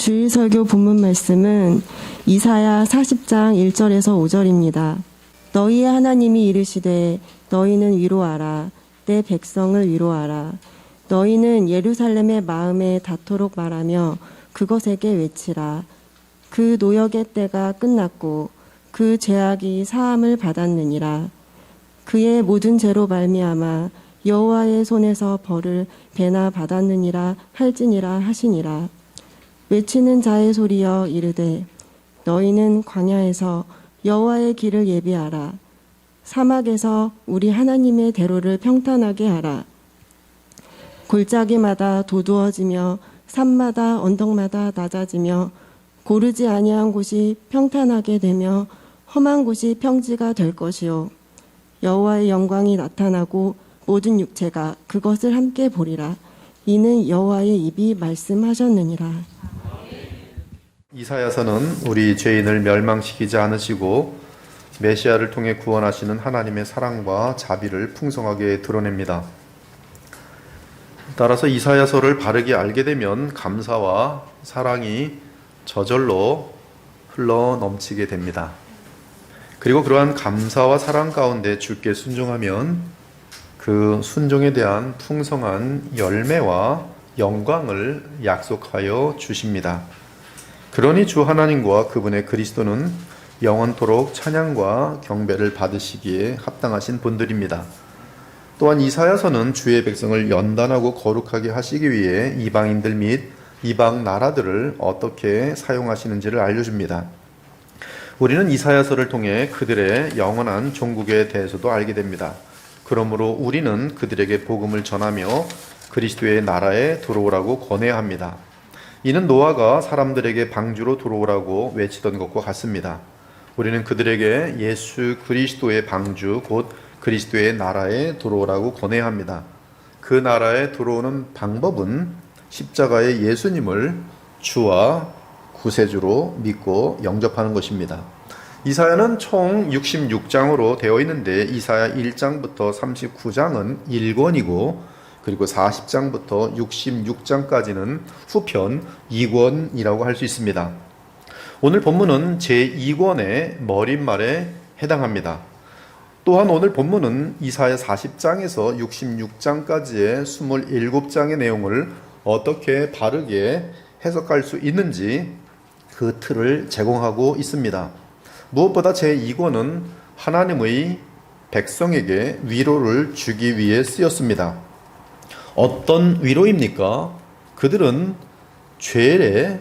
주일 설교 본문 말씀은 이사야 40장 1절에서 5절입니다. 너희의 하나님이 이르시되 너희는 위로하라. 내 백성을 위로하라. 너희는 예루살렘의 마음에 닿도록 말하며 그것에게 외치라. 그 노역의 때가 끝났고 그 죄악이 사함을 받았느니라. 그의 모든 죄로 말미암아 여호와의 손에서 벌을 배나 받았느니라 할지니라 하시니라. 외치는 자의 소리여 이르되 너희는 광야에서 여호와의 길을 예비하라. 사막에서 우리 하나님의 대로를 평탄하게 하라. 골짜기마다 도두어지며 산마다 언덕마다 낮아지며 고르지 아니한 곳이 평탄하게 되며 험한 곳이 평지가 될 것이요 여호와의 영광이 나타나고 모든 육체가 그것을 함께 보리라. 이는 여호와의 입이 말씀하셨느니라. 이사야서는 우리 죄인을 멸망시키지 않으시고 메시아를 통해 구원하시는 하나님의 사랑과 자비를 풍성하게 드러냅니다. 따라서 이사야서를 바르게 알게 되면 감사와 사랑이 저절로 흘러 넘치게 됩니다. 그리고 그러한 감사와 사랑 가운데 주께 순종하면 그 순종에 대한 풍성한 열매와 영광을 약속하여 주십니다. 그러니 주 하나님과 그분의 그리스도는 영원토록 찬양과 경배를 받으시기에 합당하신 분들입니다. 또한 이사야서는 주의 백성을 연단하고 거룩하게 하시기 위해 이방인들 및 이방 나라들을 어떻게 사용하시는지를 알려줍니다. 우리는 이사야서를 통해 그들의 영원한 종국에 대해서도 알게 됩니다. 그러므로 우리는 그들에게 복음을 전하며 그리스도의 나라에 들어오라고 권해야 합니다. 이는 노아가 사람들에게 방주로 들어오라고 외치던 것과 같습니다. 우리는 그들에게 예수 그리스도의 방주 곧 그리스도의 나라에 들어오라고 권해야 합니다. 그 나라에 들어오는 방법은 십자가의 예수님을 주와 구세주로 믿고 영접하는 것입니다. 이사야는 총 66장으로 되어 있는데 이사야 1장부터 39장은 1권이고 그리고 40장부터 66장까지는 후편 2권이라고 할 수 있습니다. 오늘 본문은 제2권의 머릿말에 해당합니다. 또한 오늘 본문은 이사야 40장에서 66장까지의 27장의 내용을 어떻게 바르게 해석할 수 있는지 그 틀을 제공하고 있습니다. 무엇보다 제2권은 하나님의 백성에게 위로를 주기 위해 쓰였습니다. 어떤 위로입니까? 그들은 죄에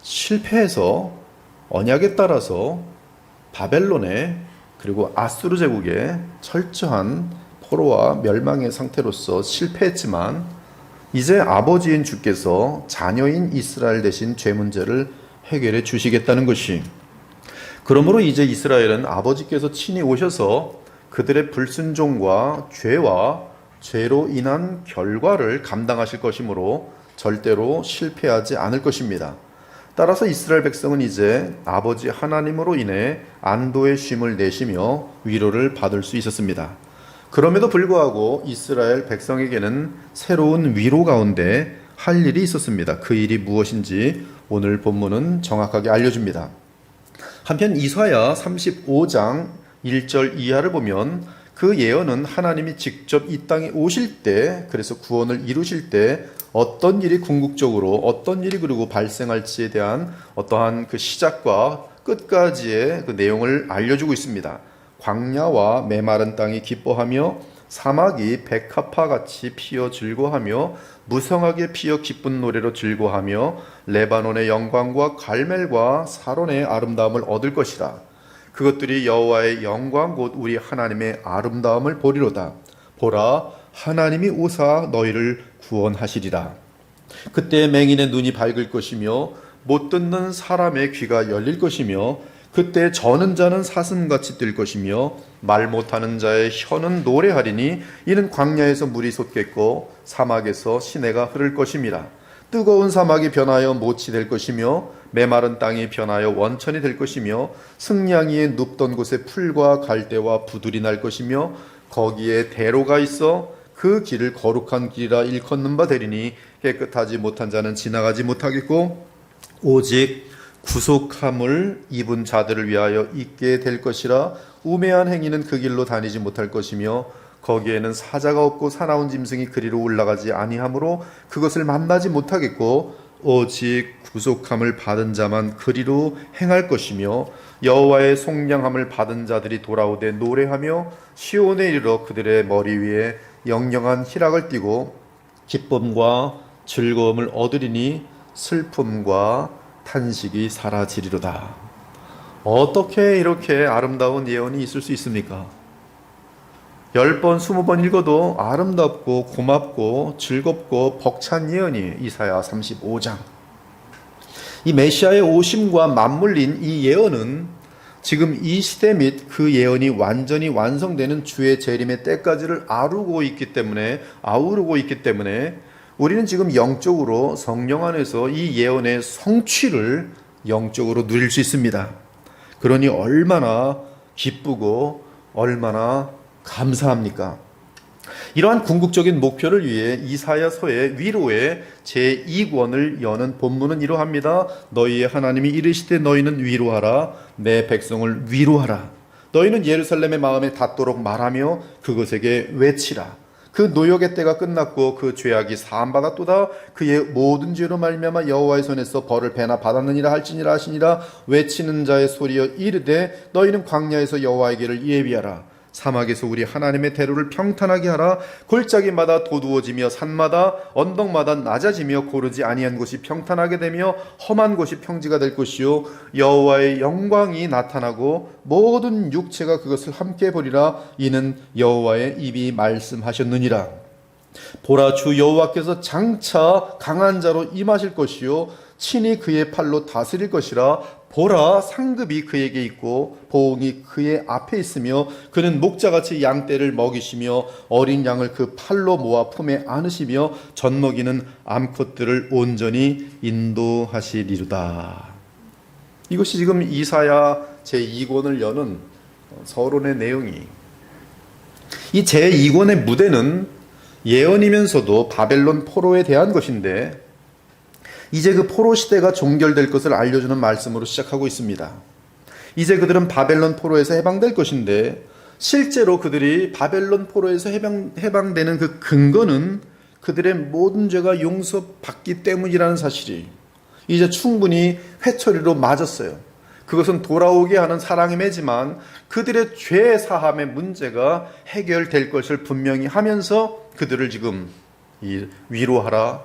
실패해서 언약에 따라서 바벨론에 그리고 아수르 제국의 철저한 포로와 멸망의 상태로서 실패했지만 이제 아버지인 주께서 자녀인 이스라엘 대신 죄 문제를 해결해 주시겠다는 것이, 그러므로 이제 이스라엘은 아버지께서 친히 오셔서 그들의 불순종과 죄와 죄로 인한 결과를 감당하실 것이므로 절대로 실패하지 않을 것입니다. 따라서 이스라엘 백성은 이제 아버지 하나님으로 인해 안도의 쉼을 내쉬며 위로를 받을 수 있었습니다. 그럼에도 불구하고 이스라엘 백성에게는 새로운 위로 가운데 할 일이 있었습니다. 그 일이 무엇인지 오늘 본문은 정확하게 알려줍니다. 한편 이사야 35장 1절 이하를 보면 그 예언은 하나님이 직접 이 땅에 오실 때, 그래서 구원을 이루실 때 어떤 일이 궁극적으로 어떤 일이 그리고 발생할지에 대한 어떠한 그 시작과 끝까지의 그 내용을 알려주고 있습니다. 광야와 메마른 땅이 기뻐하며 사막이 백합화같이 피어 즐거하며 무성하게 피어 기쁜 노래로 즐거하며 레바논의 영광과 갈멜과 사론의 아름다움을 얻을 것이라. 그것들이 여호와의 영광 곧 우리 하나님의 아름다움을 보리로다. 보라, 하나님이 오사 너희를 구원하시리라. 그때 맹인의 눈이 밝을 것이며 못 듣는 사람의 귀가 열릴 것이며 그때 저는 자는 사슴같이 뛸 것이며 말 못하는 자의 혀는 노래하리니 이는 광야에서 물이 솟겠고 사막에서 시내가 흐를 것임이라. 뜨거운 사막이 변하여 못이 될 것이며 메마른 땅이 변하여 원천이 될 것이며 승냥이에 눕던 곳에 풀과 갈대와 부들이 날 것이며 거기에 대로가 있어 그 길을 거룩한 길이라 일컫는 바 되리니 깨끗하지 못한 자는 지나가지 못하겠고 오직 구속함을 입은 자들을 위하여 있게 될 것이라. 우매한 행위는 그 길로 다니지 못할 것이며 거기에는 사자가 없고 사나운 짐승이 그리로 올라가지 아니하므로 그것을 만나지 못하겠고 오직 구속함을 받은 자만 그리로 행할 것이며 여호와의 속량함을 받은 자들이 돌아오되 노래하며 시온에 이르러 그들의 머리 위에 영영한 희락을 띠고 기쁨과 즐거움을 얻으리니 슬픔과 탄식이 사라지리로다. 어떻게 이렇게 아름다운 예언이 있을 수 있습니까? 10번, 20번 읽어도 아름답고 고맙고 즐겁고 벅찬 예언이 이사야 35장. 이 메시아의 오심과 맞물린 이 예언은 지금 이 시대 및 그 예언이 완전히 완성되는 주의 재림의 때까지를 아우르고 있기 때문에 우리는 지금 영적으로 성령 안에서 이 예언의 성취를 영적으로 누릴 수 있습니다. 그러니 얼마나 기쁘고 얼마나 감사합니까? 이러한 궁극적인 목표를 위해 이사야서의 위로의 제2권을 여는 본문은 이러합니다. 너희의 하나님이 이르시되 너희는 위로하라. 내 백성을 위로하라. 너희는 예루살렘의 마음에 닿도록 말하며 그것에게 외치라. 그 노역의 때가 끝났고 그 죄악이 사함받았도다. 그의 모든 죄로 말미암아 여호와의 손에서 벌을 배나 받았느니라 할지니라 하시니라. 외치는 자의 소리여 이르되 너희는 광야에서 여호와의 길을 예비하라. 사막에서 우리 하나님의 대로를 평탄하게 하라. 골짜기마다 도두어지며 산마다 언덕마다 낮아지며 고르지 아니한 곳이 평탄하게 되며 험한 곳이 평지가 될 것이요 여호와의 영광이 나타나고 모든 육체가 그것을 함께 보리라. 이는 여호와의 입이 말씀하셨느니라. 보라, 주 여호와께서 장차 강한 자로 임하실 것이요 친히 그의 팔로 다스릴 것이라. 보라, 상급이 그에게 있고 보응이 그의 앞에 있으며 그는 목자같이 양떼를 먹이시며 어린 양을 그 팔로 모아 품에 안으시며 젖먹이는 암컷들을 온전히 인도하시리로다. 이것이 지금 이사야 제2권을 여는 서론의 내용이, 이 제2권의 무대는 예언이면서도 바벨론 포로에 대한 것인데 이제 그 포로 시대가 종결될 것을 알려주는 말씀으로 시작하고 있습니다. 이제 그들은 바벨론 포로에서 해방될 것인데 실제로 그들이 바벨론 포로에서 해방되는 그 근거는 그들의 모든 죄가 용서받기 때문이라는 사실이 이제 충분히 회초리로 맞았어요. 그것은 돌아오게 하는 사랑의 매지만 그들의 죄 사함의 문제가 해결될 것을 분명히 하면서 그들을 지금 위로하라,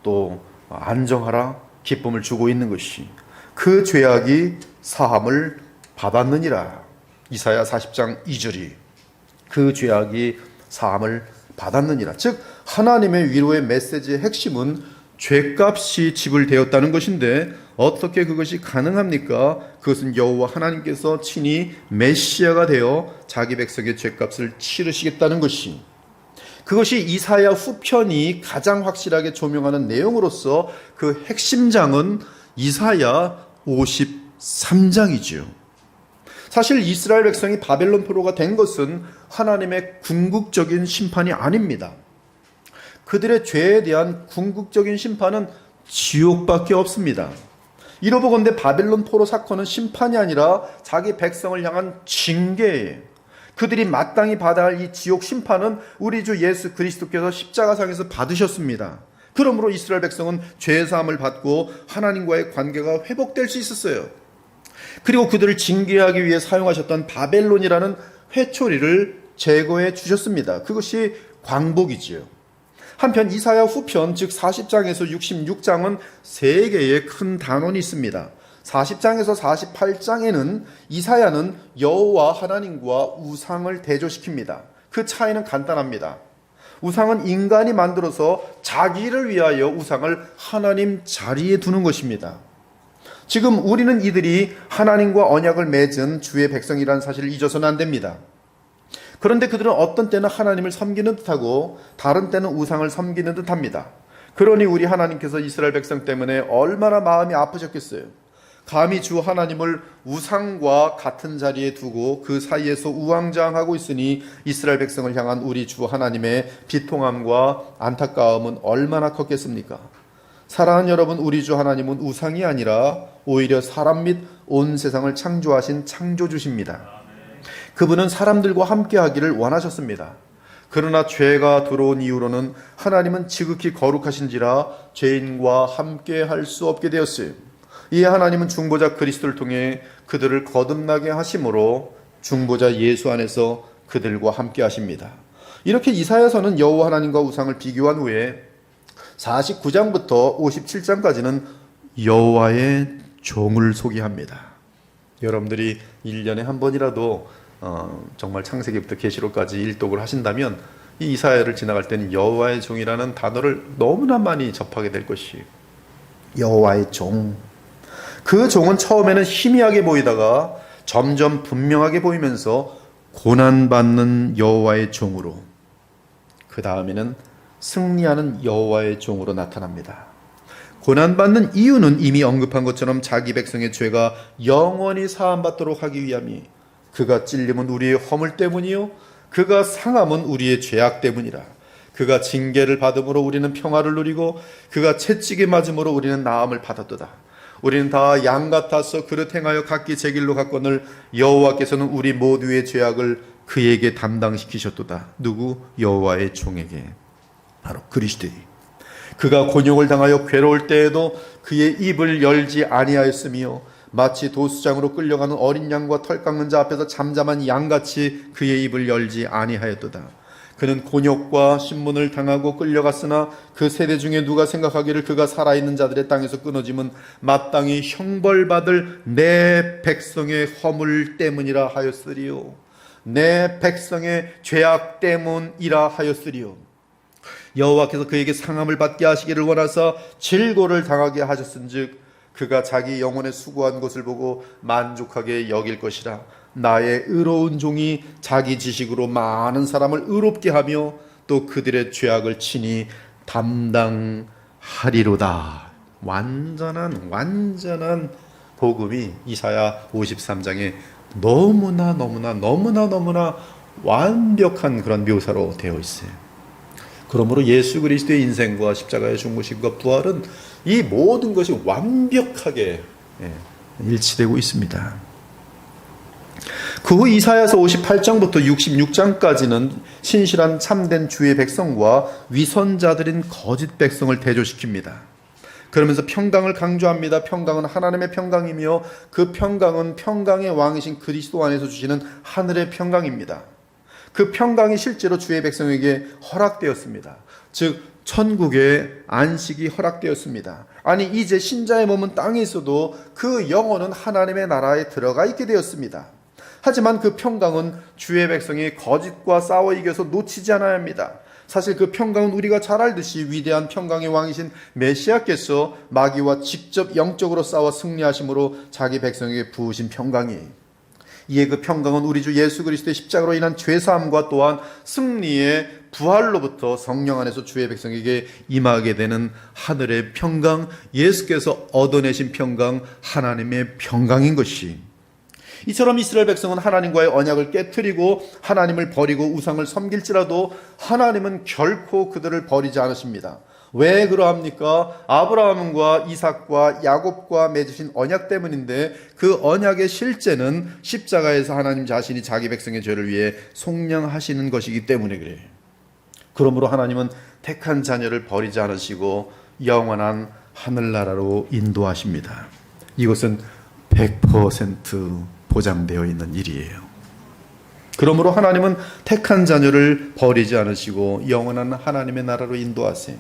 또 안정하라, 기쁨을 주고 있는 것이 그 죄악이 사함을 받았느니라. 이사야 40장 2절이 그 죄악이 사함을 받았느니라. 즉 하나님의 위로의 메시지의 핵심은 죄값이 지불되었다는 것인데 어떻게 그것이 가능합니까? 그것은 여호와 하나님께서 친히 메시아가 되어 자기 백성의 죄값을 치르시겠다는 것이, 그것이 이사야 후편이 가장 확실하게 조명하는 내용으로서 그 핵심장은 이사야 53장이지요. 사실 이스라엘 백성이 바벨론 포로가 된 것은 하나님의 궁극적인 심판이 아닙니다. 그들의 죄에 대한 궁극적인 심판은 지옥밖에 없습니다. 이러보건대 바벨론 포로 사건은 심판이 아니라 자기 백성을 향한 징계예요. 그들이 마땅히 받아야 할 이 지옥 심판은 우리 주 예수 그리스도께서 십자가상에서 받으셨습니다. 그러므로 이스라엘 백성은 죄 사함을 받고 하나님과의 관계가 회복될 수 있었어요. 그리고 그들을 징계하기 위해 사용하셨던 바벨론이라는 회초리를 제거해 주셨습니다. 그것이 광복이지요. 한편 이사야 후편 즉 40장에서 66장은 세 개의 큰 단원이 있습니다. 40장에서 48장에는 이사야는 여호와 하나님과 우상을 대조시킵니다. 그 차이는 간단합니다. 우상은 인간이 만들어서 자기를 위하여 우상을 하나님 자리에 두는 것입니다. 지금 우리는 이들이 하나님과 언약을 맺은 주의 백성이라는 사실을 잊어서는 안 됩니다. 그런데 그들은 어떤 때는 하나님을 섬기는 듯하고 다른 때는 우상을 섬기는 듯합니다. 그러니 우리 하나님께서 이스라엘 백성 때문에 얼마나 마음이 아프셨겠어요. 감히 주 하나님을 우상과 같은 자리에 두고 그 사이에서 우왕좌왕하고 있으니 이스라엘 백성을 향한 우리 주 하나님의 비통함과 안타까움은 얼마나 컸겠습니까? 사랑하는 여러분, 우리 주 하나님은 우상이 아니라 오히려 사람 및 온 세상을 창조하신 창조주십니다. 그분은 사람들과 함께 하기를 원하셨습니다. 그러나 죄가 들어온 이후로는 하나님은 지극히 거룩하신지라 죄인과 함께 할 수 없게 되었어요. 이에 하나님은 중보자 그리스도를 통해 그들을 거듭나게 하심으로 중보자 예수 안에서 그들과 함께 하십니다. 이렇게 이사야서는 여호와 하나님과 우상을 비교한 후에 49장부터 57장까지는 여호와의 종을 소개합니다. 여러분들이 1년에 한 번이라도 정말 창세기부터 계시록까지 일독을 하신다면 이 이사야를 지나갈 때는 여호와의 종이라는 단어를 너무나 많이 접하게 될 것이에요. 여호와의 종. 그 종은 처음에는 희미하게 보이다가 점점 분명하게 보이면서 고난받는 여호와의 종으로, 그 다음에는 승리하는 여호와의 종으로 나타납니다. 고난받는 이유는 이미 언급한 것처럼 자기 백성의 죄가 영원히 사함받도록 하기 위함이, 그가 찔림은 우리의 허물 때문이요 그가 상함은 우리의 죄악 때문이라. 그가 징계를 받음으로 우리는 평화를 누리고 그가 채찍에 맞음으로 우리는 나음을 받았도다. 우리는 다 양 같아서 그릇 행하여 각기 제 길로 갔거늘 여호와께서는 우리 모두의 죄악을 그에게 담당시키셨도다. 누구? 여호와의 종에게, 바로 그리스도에. 그가 곤욕을 당하여 괴로울 때에도 그의 입을 열지 아니하였으며 마치 도수장으로 끌려가는 어린 양과 털 깎는 자 앞에서 잠잠한 양같이 그의 입을 열지 아니하였도다. 그는 곤욕과 신문을 당하고 끌려갔으나 그 세대 중에 누가 생각하기를 그가 살아있는 자들의 땅에서 끊어짐은 마땅히 형벌받을 내 백성의 허물 때문이라 하였으리요. 내 백성의 죄악 때문이라 하였으리요. 여호와께서 그에게 상함을 받게 하시기를 원하사 질고를 당하게 하셨은즉 그가 자기 영혼에 수고한 것을 보고 만족하게 여길 것이라. 나의 의로운 종이 자기 지식으로 많은 사람을 의롭게 하며 또 그들의 죄악을 친히 담당하리로다. 완전한 복음이 이사야 53장에 너무나 완벽한 그런 묘사로 되어 있어요. 그러므로 예수 그리스도의 인생과 십자가의 죽으심과 부활은 이 모든 것이 완벽하게 일치되고 있습니다. 그 후 이사야서 58장부터 66장까지는 신실한 참된 주의 백성과 위선자들인 거짓 백성을 대조시킵니다. 그러면서 평강을 강조합니다. 평강은 하나님의 평강이며 그 평강은 평강의 왕이신 그리스도 안에서 주시는 하늘의 평강입니다. 그 평강이 실제로 주의 백성에게 허락되었습니다. 즉 천국의 안식이 허락되었습니다. 아니 이제 신자의 몸은 땅에 있어도 그 영혼은 하나님의 나라에 들어가 있게 되었습니다. 하지만 그 평강은 주의 백성이 거짓과 싸워 이겨서 놓치지 않아야 합니다. 사실 그 평강은 우리가 잘 알듯이 위대한 평강의 왕이신 메시아께서 마귀와 직접 영적으로 싸워 승리하심으로 자기 백성에게 부으신 평강이에요. 이에 그 평강은 우리 주 예수 그리스도의 십자가로 인한 죄사함과 또한 승리의 부활로부터 성령 안에서 주의 백성에게 임하게 되는 하늘의 평강, 예수께서 얻어내신 평강, 하나님의 평강인 것이, 이처럼 이스라엘 백성은 하나님과의 언약을 깨트리고 하나님을 버리고 우상을 섬길지라도 하나님은 결코 그들을 버리지 않으십니다. 왜 그러합니까? 아브라함과 이삭과 야곱과 맺으신 언약 때문인데, 그 언약의 실제는 십자가에서 하나님 자신이 자기 백성의 죄를 위해 속량하시는 것이기 때문에 그래요. 그러므로 하나님은 택한 자녀를 버리지 않으시고 영원한 하늘나라로 인도하십니다. 이것은 100% 보장되어 있는 일이에요. 그러므로 하나님은 택한 자녀를 버리지 않으시고 영원한 하나님의 나라로 인도하세요.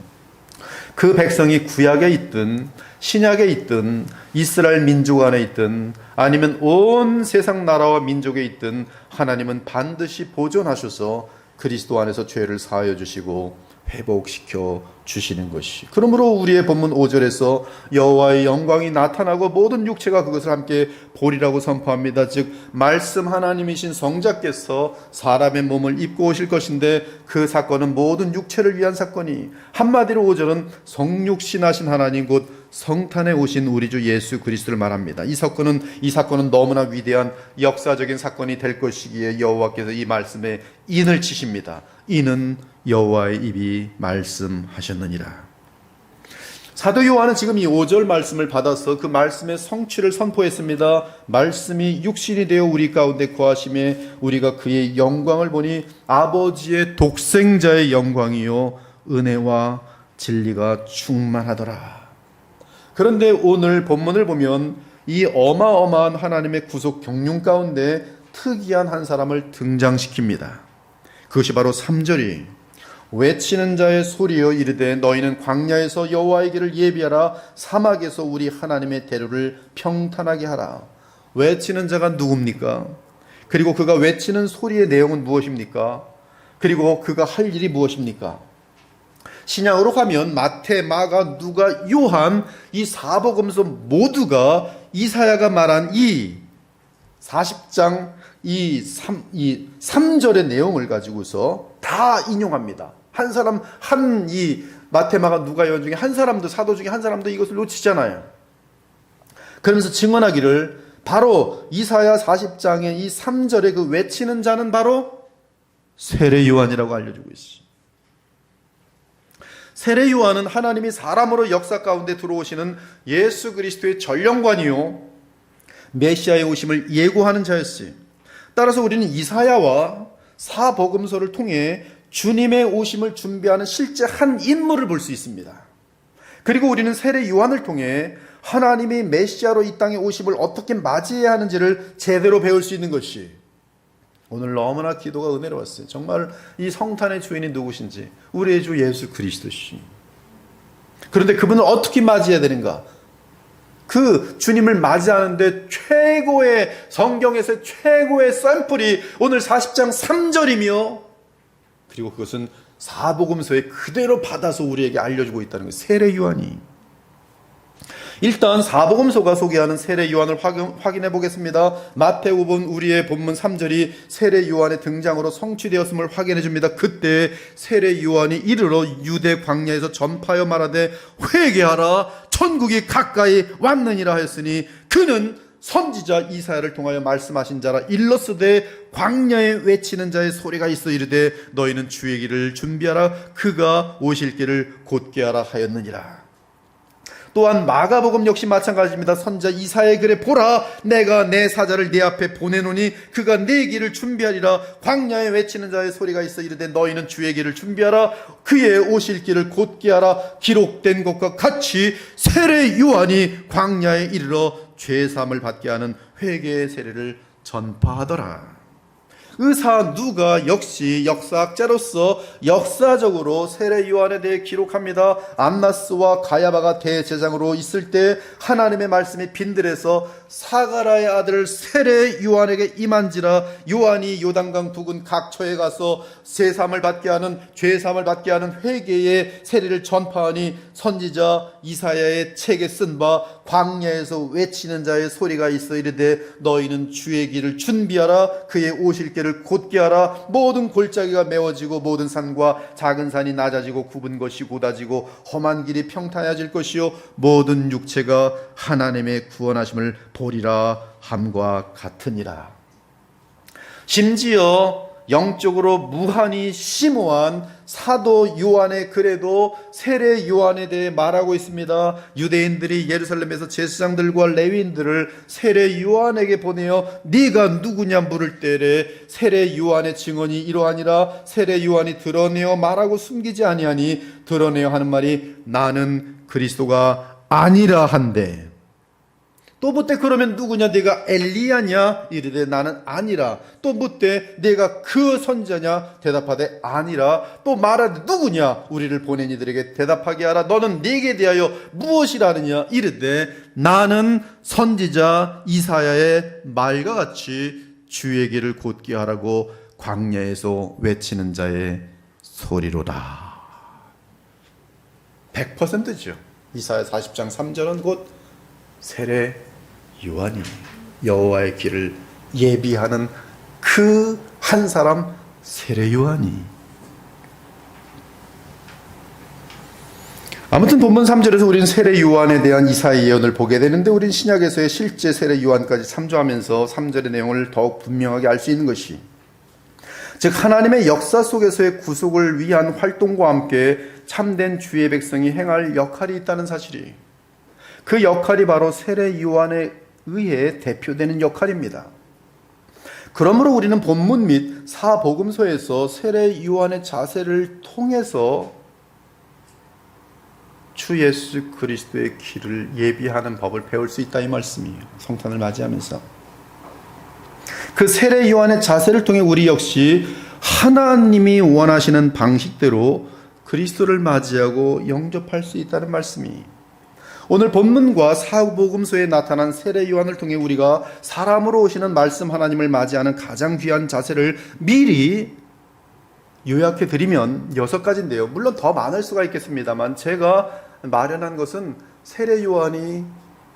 그 백성이 구약에 있든 신약에 있든 이스라엘 민족 안에 있든 아니면 온 세상 나라와 민족에 있든 하나님은 반드시 보존하셔서 그리스도 안에서 죄를 사하여 주시고 회복시켜 주시는 것이. 그러므로 우리의 본문 5절에서 여호와의 영광이 나타나고 모든 육체가 그것을 함께 보리라고 선포합니다. 즉 말씀 하나님이신 성자께서 사람의 몸을 입고 오실 것인데 그 사건은 모든 육체를 위한 사건이, 한마디로 5절은 성육신하신 하나님 곧 성탄에 오신 우리 주 예수 그리스도를 말합니다. 이 사건은 너무나 위대한 역사적인 사건이 될 것이기에 여호와께서 이 말씀에 인을 치십니다. 이는 여호와의 입이 말씀하셨느니라. 사도 요한은 지금 이 5절 말씀을 받아서 그 말씀의 성취를 선포했습니다. 말씀이 육신이 되어 우리 가운데 거하심에 우리가 그의 영광을 보니 아버지의 독생자의 영광이요 은혜와 진리가 충만하더라. 그런데 오늘 본문을 보면 이 어마어마한 하나님의 구속 경륜 가운데 특이한 한 사람을 등장시킵니다. 그것이 바로 3절이 외치는 자의 소리여 이르되 너희는 광야에서 여호와의 길을 예비하라 사막에서 우리 하나님의 대로를 평탄하게 하라. 외치는 자가 누굽니까? 그리고 그가 외치는 소리의 내용은 무엇입니까? 그리고 그가 할 일이 무엇입니까? 신약으로 가면 마태, 마가, 누가, 요한 이 사복음서 모두가 이사야가 말한 이 40장 이 3절의 내용을 가지고서 다 인용합니다. 한 사람, 이 마태, 마가, 누가, 요한 중에 한 사람도, 사도 중에 한 사람도 이것을 놓치잖아요. 그러면서 증언하기를 바로 이사야 40장의 이 3절의 그 외치는 자는 바로 세례 요한이라고 알려주고 있어요. 세례 요한은 하나님이 사람으로 역사 가운데 들어오시는 예수 그리스도의 전령관이요 메시아의 오심을 예고하는 자였어요. 따라서 우리는 이사야와 사복음서를 통해 주님의 오심을 준비하는 실제 한 인물을 볼 수 있습니다. 그리고 우리는 세례 요한을 통해 하나님이 메시아로 이 땅에 오심을 어떻게 맞이해야 하는지를 제대로 배울 수 있는 것이 오늘 너무나 기도가 은혜로웠어요. 정말 이 성탄의 주인이 누구신지 우리의 주 예수 그리스도시. 그런데 그분을 어떻게 맞이해야 되는가? 그 주님을 맞이하는데 최고의 성경에서 최고의 샘플이 오늘 40장 3절이며 그리고 그것은 사복음서에 그대로 받아서 우리에게 알려주고 있다는 거예요. 세례 요한이. 일단 사복음서가 소개하는 세례 요한을 확인해 보겠습니다. 마태복음 우리의 본문 3절이 세례 요한의 등장으로 성취되었음을 확인해 줍니다. 그때 세례 요한이 이르러 유대 광야에서 전파하여 말하되 회개하라 천국이 가까이 왔느니라 하였으니 그는 선지자 이사야를 통하여 말씀하신 자라. 일러스되 광야에 외치는 자의 소리가 있어 이르되 너희는 주의 길을 준비하라 그가 오실 길을 곧게 하라 하였느니라. 또한 마가복음 역시 마찬가지입니다. 선지자 이사야의 글에 보라 내가 내 사자를 네 앞에 보내노니 그가 네 길을 준비하리라. 광야에 외치는 자의 소리가 있어 이르되 너희는 주의 길을 준비하라 그의 오실 길을 곧게 하라. 기록된 것과 같이 세례 요한이 광야에 이르러 죄사함을 받게 하는 회개의 세례를 전파하더라. 의사 누가 역시 역사학자로서 역사적으로 세례 요한에 대해 기록합니다. 안나스와 가야바가 대제사장으로 있을 때 하나님의 말씀이 빈들에서 사가라의 아들 세례 요한에게 임한지라. 요한이 요단강 두근 각처에 가서 제사함을 받게 하는 죄사함을 받게 하는 회개의 세례를 전파하니 선지자 이사야의 책에 쓴 바 광야에서 외치는 자의 소리가 있어 이르되 너희는 주의 길을 준비하라 그의 오실 길을 곧게 하라. 모든 골짜기가 메워지고 모든 산과 작은 산이 낮아지고 굽은 것이 곧아지고 험한 길이 평탄해질 것이요 모든 육체가 하나님의 구원하심을 보리라 함과 같으니라. 심지어 영적으로 무한히 심오한 사도 요한의 글에도 세례 요한에 대해 말하고 있습니다. 유대인들이 예루살렘에서 제사장들과 레위인들을 세례 요한에게 보내어 네가 누구냐 물을 때에 세례 요한의 증언이 이러하니라. 세례 요한이 드러내어 말하고 숨기지 아니하니 드러내어 하는 말이 나는 그리스도가 아니라 한데. 또 묻되 그러면 누구냐 네가 엘리야냐 이르되 나는 아니라. 또 묻되 네가 그 선지자냐 대답하되 아니라. 또 말하되 누구냐 우리를 보낸 이들에게 대답하게 하라. 너는 네게 대하여 무엇이라 하느냐 이르되 나는 선지자 이사야의 말과 같이 주의 길을 곧게 하라고 광야에서 외치는 자의 소리로다. 100%죠. 이사야 40장 3절은 곧 세례 요한이 여호와의 길을 예비하는 그 한 사람 세례 요한이. 아무튼 본문 3절에서 우리는 세례 요한에 대한 이사야 예언을 보게 되는데 우리는 신약에서의 실제 세례 요한까지 참조하면서 3절의 내용을 더욱 분명하게 알 수 있는 것이 즉 하나님의 역사 속에서의 구속을 위한 활동과 함께 참된 주의 백성이 행할 역할이 있다는 사실이, 그 역할이 바로 세례 요한에 의해 대표되는 역할입니다. 그러므로 우리는 본문 및 사복음서에서 세례 요한의 자세를 통해서 주 예수 그리스도의 길을 예비하는 법을 배울 수 있다 이 말씀이에요. 성탄을 맞이하면서 그 세례 요한의 자세를 통해 우리 역시 하나님이 원하시는 방식대로 그리스도를 맞이하고 영접할 수 있다는 말씀이, 오늘 본문과 사복음서에 나타난 세례 요한을 통해 우리가 사람으로 오시는 말씀 하나님을 맞이하는 가장 귀한 자세를 미리 요약해 드리면 6가지인데요. 물론 더 많을 수가 있겠습니다만 제가 마련한 것은 세례 요한이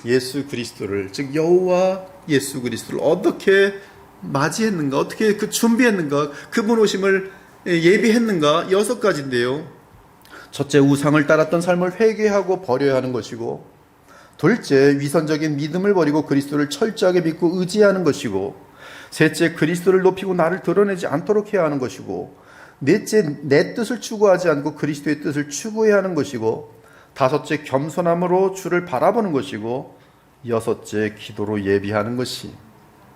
예수 그리스도를, 즉 여호와 예수 그리스도를 어떻게 맞이했는가, 어떻게 그 준비했는가, 그분 오심을 예비했는가, 6가지인데요. 첫째, 우상을 따랐던 삶을 회개하고 버려야 하는 것이고, 둘째, 위선적인 믿음을 버리고 그리스도를 철저하게 믿고 의지하는 것이고, 셋째, 그리스도를 높이고 나를 드러내지 않도록 해야 하는 것이고, 넷째, 내 뜻을 추구하지 않고 그리스도의 뜻을 추구해야 하는 것이고, 다섯째, 겸손함으로 주를 바라보는 것이고, 여섯째, 기도로 예비하는 것이,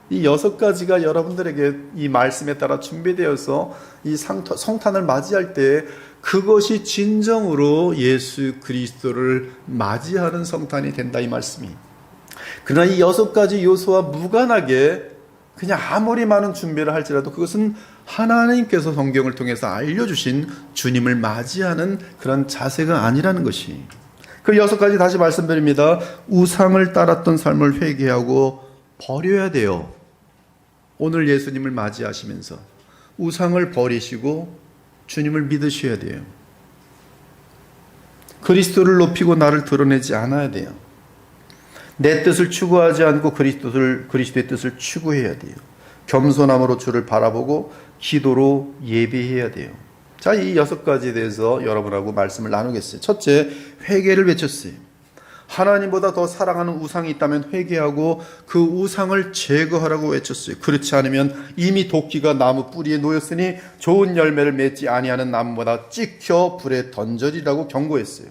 이 6가지가 여러분들에게 이 말씀에 따라 준비되어서 이 성탄을 맞이할 때 그것이 진정으로 예수 그리스도를 맞이하는 성탄이 된다 이 말씀이. 그러나 이 6가지 요소와 무관하게 그냥 아무리 많은 준비를 할지라도 그것은 하나님께서 성경을 통해서 알려주신 주님을 맞이하는 그런 자세가 아니라는 것이. 그 6가지 다시 말씀드립니다. 우상을 따랐던 삶을 회개하고 버려야 돼요. 오늘 예수님을 맞이하시면서 우상을 버리시고 주님을 믿으셔야 돼요. 그리스도를 높이고 나를 드러내지 않아야 돼요. 내 뜻을 추구하지 않고 그리스도의 뜻을 추구해야 돼요. 겸손함으로 주를 바라보고 기도로 예배해야 돼요. 자, 이 6가지에 대해서 여러분하고 말씀을 나누겠어요. 첫째, 회개를 외쳤어요. 하나님보다 더 사랑하는 우상이 있다면 회개하고 그 우상을 제거하라고 외쳤어요. 그렇지 않으면 이미 도끼가 나무 뿌리에 놓였으니 좋은 열매를 맺지 아니하는 나무보다 찍혀 불에 던져지라고 경고했어요.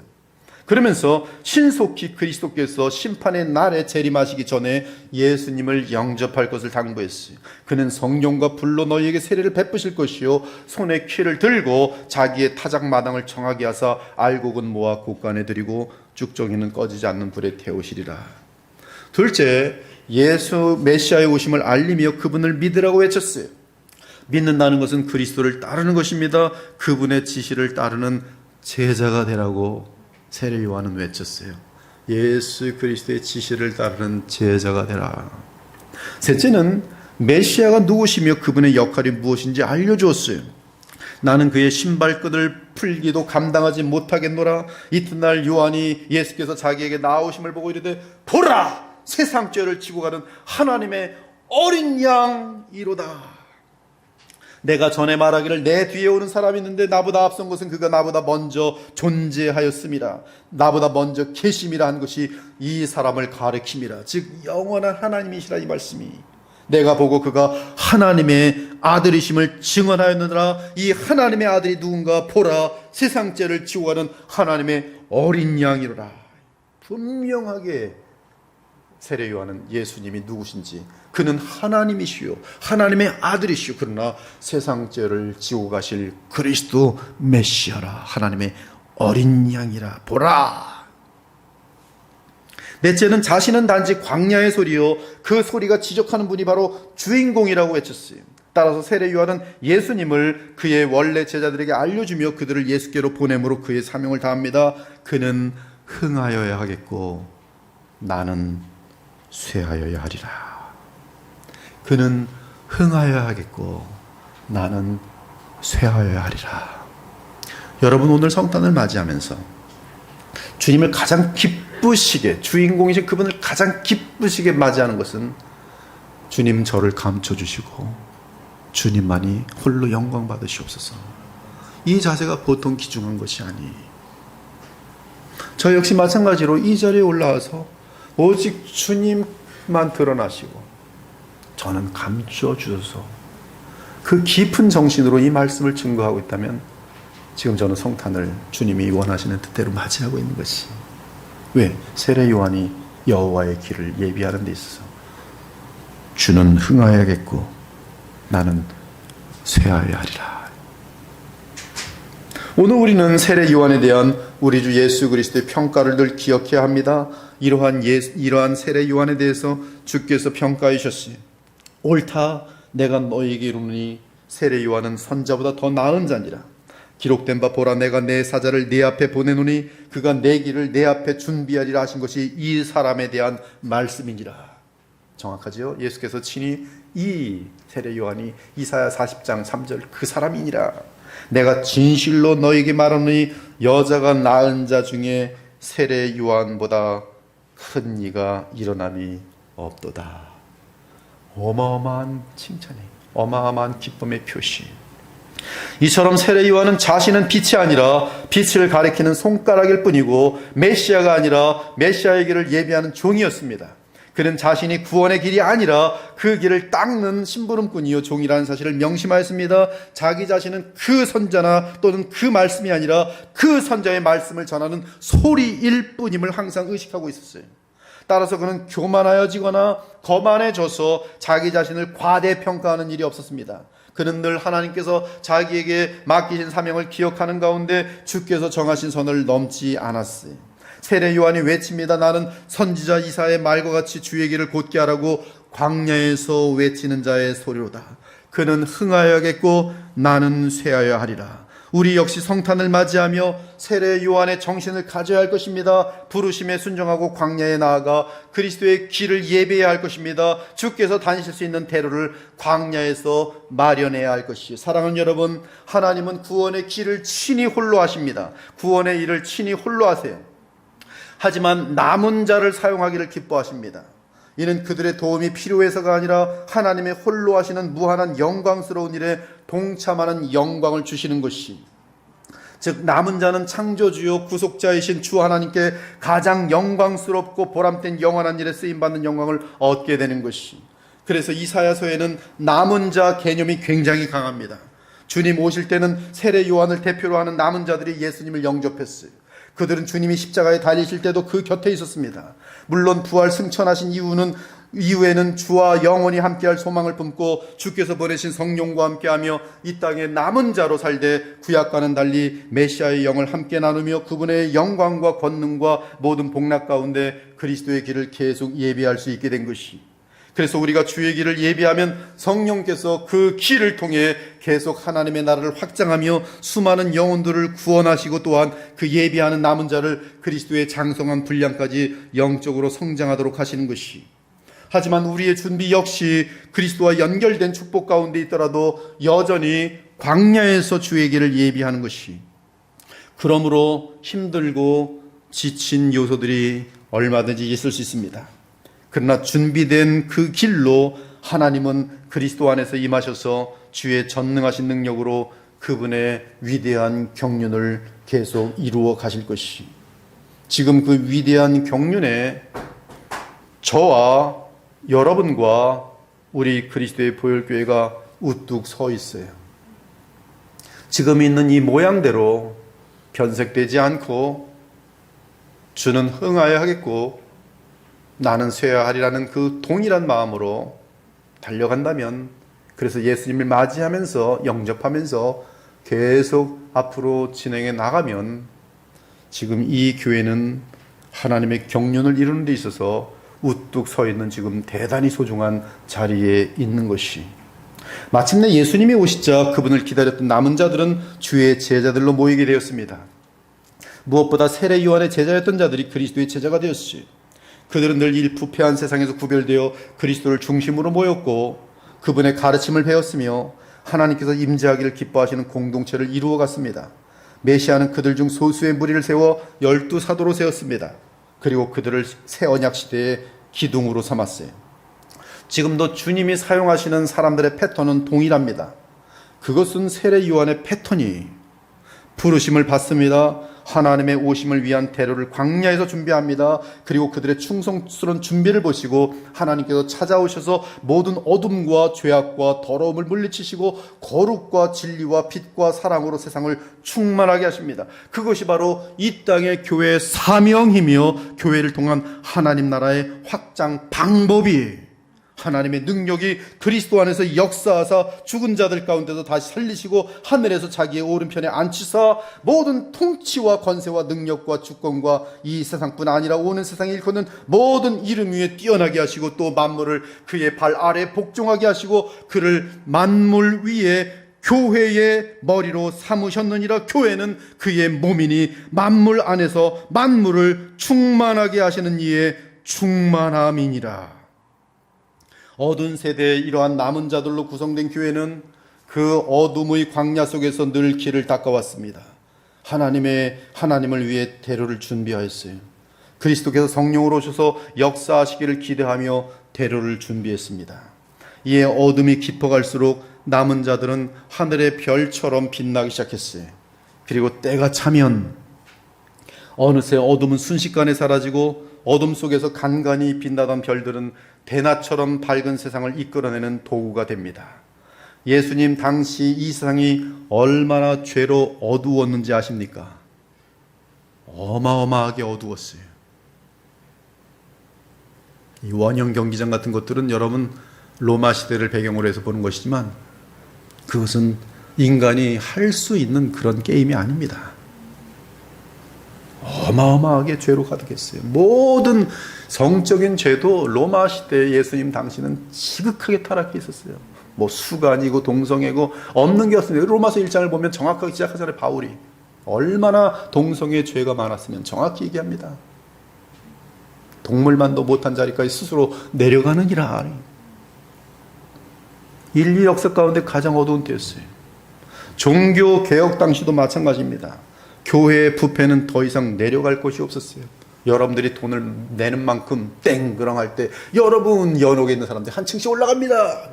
그러면서 신속히 그리스도께서 심판의 날에 재림하시기 전에 예수님을 영접할 것을 당부했어요. 그는 성령과 불로 너희에게 세례를 베푸실 것이요 손에 키를 들고 자기의 타작마당을 청하게 하사 알곡은 모아 곳간에 들이고 쭉정이는 꺼지지 않는 불에 태우시리라. 둘째, 예수 메시아의 오심을 알리며 그분을 믿으라고 외쳤어요. 믿는다는 것은 그리스도를 따르는 것입니다. 그분의 지시를 따르는 제자가 되라고 세례 요한은 외쳤어요. 예수 그리스도의 지시를 따르는 제자가 되라. 셋째는 메시아가 누구시며 그분의 역할이 무엇인지 알려주었어요. 나는 그의 신발끈을 풀기도 감당하지 못하겠노라. 이튿날 요한이 예수께서 자기에게 나오심을 보고 이르되 보라, 세상 죄를 지고 가는 하나님의 어린 양이로다. 내가 전에 말하기를 내 뒤에 오는 사람이 있는데 나보다 앞선 것은 그가 나보다 먼저 존재하였음이라. 나보다 먼저 계심이라 한 것이 이 사람을 가리킴이라. 즉 영원한 하나님이시라 이 말씀이. 내가 보고 그가 하나님의 아들이심을 증언하였느니라. 이 하나님의 아들이 누군가 보라, 세상 죄를 지고 가는 하나님의 어린 양이로라. 분명하게 세례 요한은 예수님이 누구신지, 그는 하나님이시요 하나님의 아들이시요 그러나 세상 죄를 지고 가실 그리스도 메시아라, 하나님의 어린 양이라 보라. 넷째는 자신은 단지 광야의 소리요 그 소리가 지적하는 분이 바로 주인공이라고 외쳤어요. 따라서 세례 요한은 예수님을 그의 원래 제자들에게 알려주며 그들을 예수께로 보냄으로 그의 사명을 다합니다. 그는 흥하여야 하겠고 나는 쇠하여야 하리라. 그는 흥하여야 하겠고 나는 쇠하여야 하리라. 여러분, 오늘 성탄을 맞이하면서 주님을 가장 기쁘시게, 주인공이신 그분을 가장 기쁘시게 맞이하는 것은 주님 저를 감춰주시고 주님만이 홀로 영광 받으시옵소서. 이 자세가 보통 귀중한 것이 아니에요. 저 역시 마찬가지로 이 자리에 올라와서 오직 주님만 드러나시고 저는 감춰주셔서 그 깊은 정신으로 이 말씀을 증거하고 있다면 지금 저는 성탄을 주님이 원하시는 뜻대로 맞이하고 있는 것이. 왜? 세례 요한이 여호와의 길을 예비하는 데 있어서 주는 흥하여야겠고 나는 쇠하여야 하리라. 오늘 우리는 세례 요한에 대한 우리 주 예수 그리스도의 평가를 늘 기억해야 합니다. 이러한 세례 요한에 대해서 주께서 평가해 주셨어요. 옳다, 내가 너희에게 이르노니 세례 요한은 선자보다 더 나은 자니라. 기록된 바 보라, 내가 내 사자를 네 앞에 보내노니 그가 내 길을 내 앞에 준비하리라 하신 것이 이 사람에 대한 말씀이니라. 정확하지요? 예수께서 친히 이 세례 요한이 이사야 40장 3절 그 사람이니라. 내가 진실로 너에게 말하노니 여자가 낳은 자 중에 세례 요한보다 큰 이가 일어남이 없도다. 어마어마한 칭찬이, 어마어마한 기쁨의 표시. 이처럼 세례 요한은 자신은 빛이 아니라 빛을 가리키는 손가락일 뿐이고 메시아가 아니라 메시아의 길을 예비하는 종이었습니다. 그는 자신이 구원의 길이 아니라 그 길을 닦는 심부름꾼이요 종이라는 사실을 명심하였습니다. 자기 자신은 그 선자나 또는 그 말씀이 아니라 그 선자의 말씀을 전하는 소리일 뿐임을 항상 의식하고 있었어요. 따라서 그는 교만하여지거나 거만해져서 자기 자신을 과대평가하는 일이 없었습니다. 그는 늘 하나님께서 자기에게 맡기신 사명을 기억하는 가운데 주께서 정하신 선을 넘지 않았어요. 세례 요한이 외칩니다. 나는 선지자 이사야의 말과 같이 주의 길을 곧게 하라고 광야에서 외치는 자의 소리로다. 그는 흥하여야겠고 나는 쇠하여야 하리라. 우리 역시 성탄을 맞이하며 세례 요한의 정신을 가져야 할 것입니다. 부르심에 순종하고 광야에 나아가 그리스도의 길을 예배해야 할 것입니다. 주께서 다니실 수 있는 대로를 광야에서 마련해야 할 것이요. 사랑하는 여러분, 하나님은 구원의 길을 친히 홀로 하십니다. 구원의 일을 친히 홀로 하세요. 하지만 남은 자를 사용하기를 기뻐하십니다. 이는 그들의 도움이 필요해서가 아니라 하나님의 홀로 하시는 무한한 영광스러운 일에 동참하는 영광을 주시는 것이, 즉 남은 자는 창조주요 구속자이신 주 하나님께 가장 영광스럽고 보람된 영원한 일에 쓰임받는 영광을 얻게 되는 것이. 그래서 이사야서에는 남은 자 개념이 굉장히 강합니다. 주님 오실 때는 세례 요한을 대표로 하는 남은 자들이 예수님을 영접했어요. 그들은 주님이 십자가에 달리실 때도 그 곁에 있었습니다. 물론 부활 승천하신 이후에는 주와 영원히 함께할 소망을 품고 주께서 보내신 성령과 함께하며 이 땅에 남은 자로 살되 구약과는 달리 메시아의 영을 함께 나누며 그분의 영광과 권능과 모든 복락 가운데 그리스도의 길을 계속 예비할 수 있게 된 것이. 그래서 우리가 주의 길을 예비하면 성령께서 그 길을 통해 계속 하나님의 나라를 확장하며 수많은 영혼들을 구원하시고 또한 그 예비하는 남은 자를 그리스도의 장성한 분량까지 영적으로 성장하도록 하시는 것이. 하지만 우리의 준비 역시 그리스도와 연결된 축복 가운데 있더라도 여전히 광야에서 주의 길을 예비하는 것이. 그러므로 힘들고 지친 요소들이 얼마든지 있을 수 있습니다. 그러나 준비된 그 길로 하나님은 그리스도 안에서 임하셔서 주의 전능하신 능력으로 그분의 위대한 경륜을 계속 이루어 가실 것이. 지금 그 위대한 경륜에 저와 여러분과 우리 그리스도의 보혈교회가 우뚝 서 있어요. 지금 있는 이 모양대로 변색되지 않고 주는 흥하여 하겠고 나는 쇠야 하리라는 그 동일한 마음으로 달려간다면, 그래서 예수님을 맞이하면서 영접하면서 계속 앞으로 진행해 나가면 지금 이 교회는 하나님의 경륜을 이루는 데 있어서 우뚝 서 있는 지금 대단히 소중한 자리에 있는 것이. 마침내 예수님이 오시자 그분을 기다렸던 남은 자들은 주의 제자들로 모이게 되었습니다. 무엇보다 세례 요한의 제자였던 자들이 그리스도의 제자가 되었어요. 그들은 늘 이 부패한 세상에서 구별되어 그리스도를 중심으로 모였고 그분의 가르침을 배웠으며 하나님께서 임재하기를 기뻐하시는 공동체를 이루어 갔습니다. 메시아는 그들 중 소수의 무리를 세워 12사도로 세웠습니다. 그리고 그들을 새 언약 시대의 기둥으로 삼았어요. 지금도 주님이 사용하시는 사람들의 패턴은 동일합니다. 그것은 세례 요한의 패턴이 부르심을 받습니다. 하나님의 오심을 위한 대로를 광야에서 준비합니다. 그리고 그들의 충성스러운 준비를 보시고 하나님께서 찾아오셔서 모든 어둠과 죄악과 더러움을 물리치시고 거룩과 진리와 빛과 사랑으로 세상을 충만하게 하십니다. 그것이 바로 이 땅의 교회의 사명이며 교회를 통한 하나님 나라의 확장 방법이에요. 하나님의 능력이 그리스도 안에서 역사하사 죽은 자들 가운데서 다시 살리시고 하늘에서 자기의 오른편에 앉히사 모든 통치와 권세와 능력과 주권과 이 세상뿐 아니라 오는 세상에 일컫는 모든 이름 위에 뛰어나게 하시고 또 만물을 그의 발 아래 복종하게 하시고 그를 만물 위에 교회의 머리로 삼으셨느니라. 교회는 그의 몸이니 만물 안에서 만물을 충만하게 하시는 이의 충만함이니라. 어두운 세대의 이러한 남은 자들로 구성된 교회는 그 어둠의 광야 속에서 늘 길을 닦아왔습니다. 하나님을 위해 대로를 준비하였어요. 그리스도께서 성령으로 오셔서 역사하시기를 기대하며 대로를 준비했습니다. 이에 어둠이 깊어갈수록 남은 자들은 하늘의 별처럼 빛나기 시작했어요. 그리고 때가 차면 어느새 어둠은 순식간에 사라지고 어둠 속에서 간간히 빛나던 별들은 대낮처럼 밝은 세상을 이끌어내는 도구가 됩니다. 예수님 당시 이 세상이 얼마나 죄로 어두웠는지 아십니까? 어마어마하게 어두웠어요. 이 원형 경기장 같은 것들은 여러분 로마 시대를 배경으로 해서 보는 것이지만 그것은 인간이 할 수 있는 그런 게임이 아닙니다. 어마어마하게 죄로 가득했어요. 모든 성적인 죄도 로마 시대 예수님 당시는 지극하게 타락해 있었어요. 뭐 수간이고 동성애고 없는 게 없습니다. 로마서 1장을 보면 정확하게 시작하잖아요. 바울이 얼마나 동성애 죄가 많았으면 정확히 얘기합니다. 동물만도 못한 자리까지 스스로 내려가느니라. 인류 역사 가운데 가장 어두운 때였어요. 종교 개혁 당시도 마찬가지입니다. 교회의 부패는 더 이상 내려갈 곳이 없었어요. 여러분들이 돈을 내는 만큼 땡그랑 할 때 여러분 연옥에 있는 사람들이 한 층씩 올라갑니다.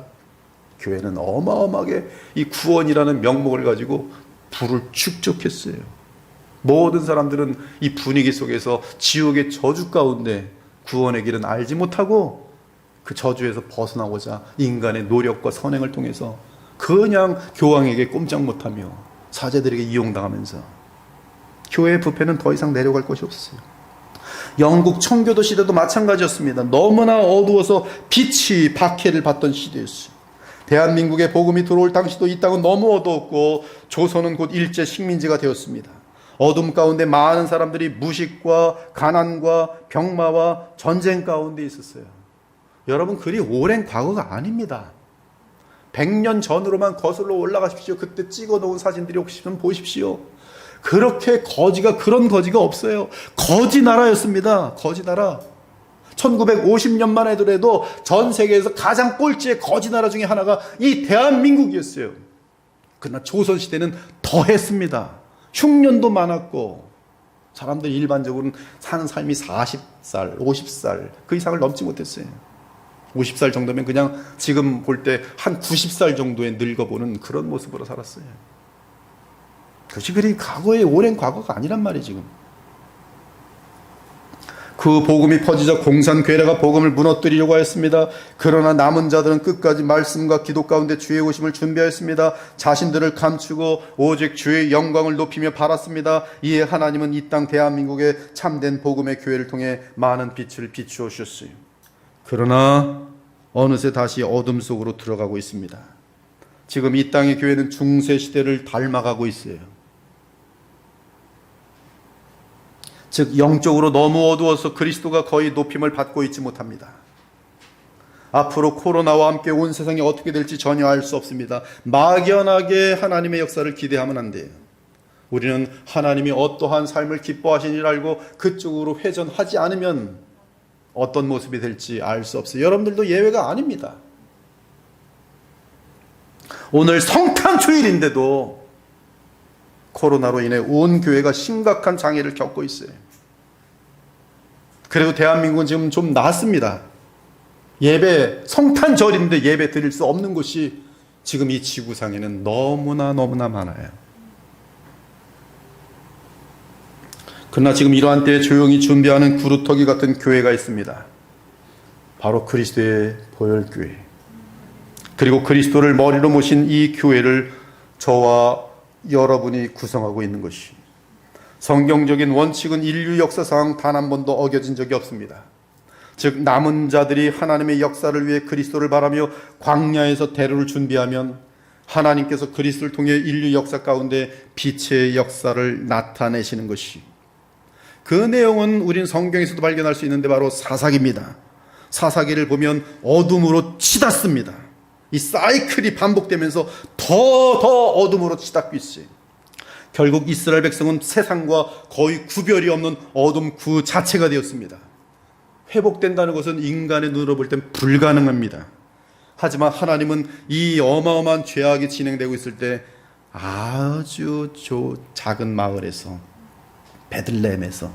교회는 어마어마하게 이 구원이라는 명목을 가지고 불을 축적했어요. 모든 사람들은 이 분위기 속에서 지옥의 저주 가운데 구원의 길은 알지 못하고 그 저주에서 벗어나고자 인간의 노력과 선행을 통해서 그냥 교황에게 꼼짝 못하며 사제들에게 이용당하면서 교회의 부패는 더 이상 내려갈 곳이 없었어요. 영국 청교도 시대도 마찬가지였습니다. 너무나 어두워서 빛이 박해를 받던 시대였어요. 대한민국에 복음이 들어올 당시도 이 땅은 너무 어두웠고 조선은 곧 일제 식민지가 되었습니다. 어둠 가운데 많은 사람들이 무식과 가난과 병마와 전쟁 가운데 있었어요. 여러분 그리 오랜 과거가 아닙니다. 100년 전으로만 거슬러 올라가십시오. 그때 찍어놓은 사진들이 혹시 좀 보십시오. 그렇게 그런 거지가 없어요. 거지 나라였습니다. 거지 나라. 1950년만 해도 전 세계에서 가장 꼴찌의 거지 나라 중에 하나가 이 대한민국이었어요. 그러나 조선시대는 더 했습니다. 흉년도 많았고 사람들이 일반적으로는 사는 삶이 40살, 50살 그 이상을 넘지 못했어요. 50살 정도면 그냥 지금 볼 때 한 90살 정도에 늙어보는 그런 모습으로 살았어요. 그것이 그리 과거의 오랜 과거가 아니란 말이에요. 지금 그 복음이 퍼지자 공산괴뢰가 복음을 무너뜨리려고 하였습니다. 그러나 남은 자들은 끝까지 말씀과 기도 가운데 주의 오심을 준비하였습니다. 자신들을 감추고 오직 주의 영광을 높이며 바랐습니다. 이에 하나님은 이 땅 대한민국에 참된 복음의 교회를 통해 많은 빛을 비추어 주셨어요. 그러나 어느새 다시 어둠 속으로 들어가고 있습니다. 지금 이 땅의 교회는 중세 시대를 닮아가고 있어요. 즉 영적으로 너무 어두워서 그리스도가 거의 높임을 받고 있지 못합니다. 앞으로 코로나와 함께 온 세상이 어떻게 될지 전혀 알 수 없습니다. 막연하게 하나님의 역사를 기대하면 안 돼요. 우리는 하나님이 어떠한 삶을 기뻐하시는 줄 알고 그쪽으로 회전하지 않으면 어떤 모습이 될지 알 수 없어요. 여러분들도 예외가 아닙니다. 오늘 성탄주일인데도 코로나로 인해 온 교회가 심각한 장애를 겪고 있어요. 그래도 대한민국은 지금 좀 낫습니다. 성탄절인데 예배 드릴 수 없는 곳이 지금 이 지구상에는 너무나 많아요. 그러나 지금 이러한 때에 조용히 준비하는 구루터기 같은 교회가 있습니다. 바로 그리스도의 보혈교회. 그리고 그리스도를 머리로 모신 이 교회를 저와 여러분이 구성하고 있는 것이, 성경적인 원칙은 인류 역사상 단 한 번도 어겨진 적이 없습니다. 즉 남은 자들이 하나님의 역사를 위해 그리스도를 바라며 광야에서 대로를 준비하면 하나님께서 그리스도를 통해 인류 역사 가운데 빛의 역사를 나타내시는 것이, 그 내용은 우린 성경에서도 발견할 수 있는데 바로 사사기입니다. 사사기를 보면 어둠으로 치닫습니다. 이 사이클이 반복되면서 더 어둠으로 치닫고 있어요. 결국 이스라엘 백성은 세상과 거의 구별이 없는 어둠 그 자체가 되었습니다. 회복된다는 것은 인간의 눈으로 볼 땐 불가능합니다. 하지만 하나님은 이 어마어마한 죄악이 진행되고 있을 때 아주 작은 마을에서, 베들레헴에서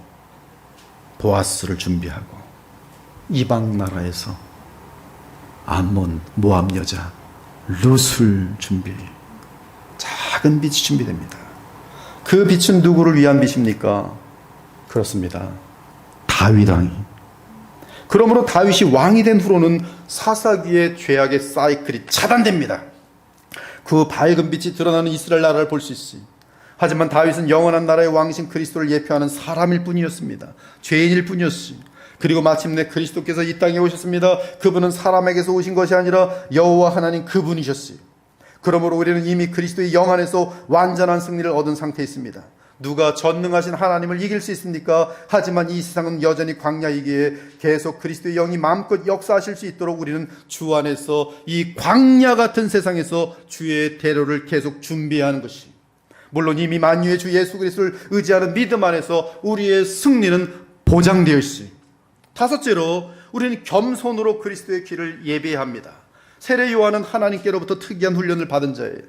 보아스를 준비하고, 이방 나라에서 암몬 모압 여자 룻을 준비해 작은 빛이 준비됩니다. 그 빛은 누구를 위한 빛입니까? 그렇습니다. 다윗 왕이. 그러므로 다윗이 왕이 된 후로는 사사기의 죄악의 사이클이 차단됩니다. 그 밝은 빛이 드러나는 이스라엘 나라를 볼 수 있어요. 하지만 다윗은 영원한 나라의 왕이신 그리스도를 예표하는 사람일 뿐이었습니다. 죄인일 뿐이었어요. 그리고 마침내 그리스도께서 이 땅에 오셨습니다. 그분은 사람에게서 오신 것이 아니라 여호와 하나님 그분이셨어요. 그러므로 우리는 이미 그리스도의 영 안에서 완전한 승리를 얻은 상태에 있습니다. 누가 전능하신 하나님을 이길 수 있습니까? 하지만 이 세상은 여전히 광야이기에 계속 그리스도의 영이 마음껏 역사하실 수 있도록 우리는 주 안에서 이 광야 같은 세상에서 주의 대로를 계속 준비하는 것이, 물론 이미 만유의 주 예수 그리스도를 의지하는 믿음 안에서 우리의 승리는 보장되어 있어요. 다섯째로, 우리는 겸손으로 그리스도의 길을 예배합니다. 세례 요한은 하나님께로부터 특이한 훈련을 받은 자예요.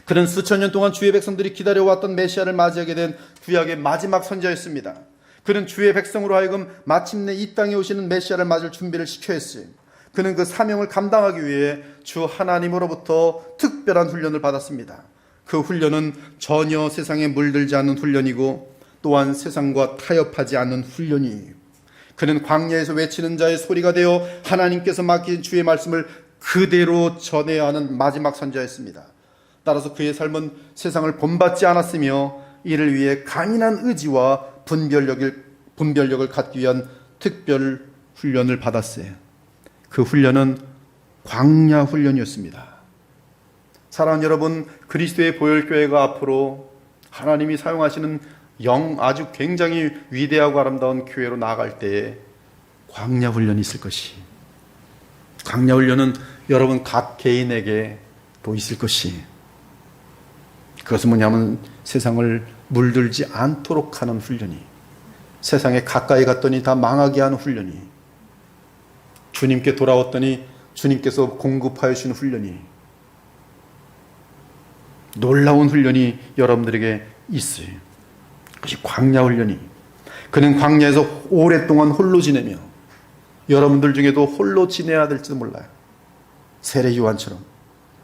그는 수천 년 동안 주의 백성들이 기다려왔던 메시아를 맞이하게 된 구약의 마지막 선지자였습니다. 그는 주의 백성으로 하여금 마침내 이 땅에 오시는 메시아를 맞을 준비를 시켜야 했어요. 그는 그 사명을 감당하기 위해 주 하나님으로부터 특별한 훈련을 받았습니다. 그 훈련은 전혀 세상에 물들지 않는 훈련이고, 또한 세상과 타협하지 않는 훈련이에요. 그는 광야에서 외치는 자의 소리가 되어 하나님께서 맡긴 주의 말씀을 그대로 전해야 하는 마지막 선지자였습니다. 따라서 그의 삶은 세상을 본받지 않았으며 이를 위해 강인한 의지와 분별력을 갖기 위한 특별 훈련을 받았어요. 그 훈련은 광야 훈련이었습니다. 사랑하는 여러분, 그리스도의 보혈교회가 앞으로 하나님이 사용하시는 아주 굉장히 위대하고 아름다운 교회로 나아갈 때에 광야 훈련이 있을 것이, 광야 훈련은 여러분 각 개인에게 또 있을 것이, 그것은 뭐냐면 세상을 물들지 않도록 하는 훈련이, 세상에 가까이 갔더니 다 망하게 하는 훈련이, 주님께 돌아왔더니 주님께서 공급하여 주신 훈련이, 놀라운 훈련이 여러분들에게 있어요. 그것이 광야 훈련이. 그는 광야에서 오랫동안 홀로 지내며, 여러분들 중에도 홀로 지내야 될지도 몰라요. 세례 요한처럼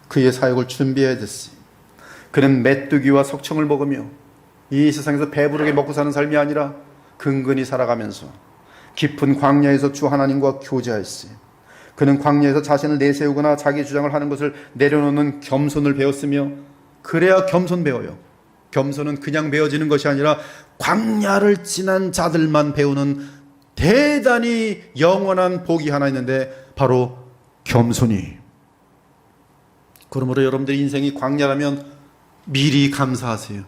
그의 사역을 준비해야 됐어요. 그는 메뚜기와 석청을 먹으며 이 세상에서 배부르게 먹고 사는 삶이 아니라 근근히 살아가면서 깊은 광야에서 주 하나님과 교제하였어요. 그는 광야에서 자신을 내세우거나 자기 주장을 하는 것을 내려놓는 겸손을 배웠으며, 그래야 겸손 배워요. 겸손은 그냥 배워지는 것이 아니라 광야를 지난 자들만 배우는 대단히 영원한 복이 하나 있는데 바로 겸손이. 그러므로 여러분들 인생이 광야라면 미리 감사하세요.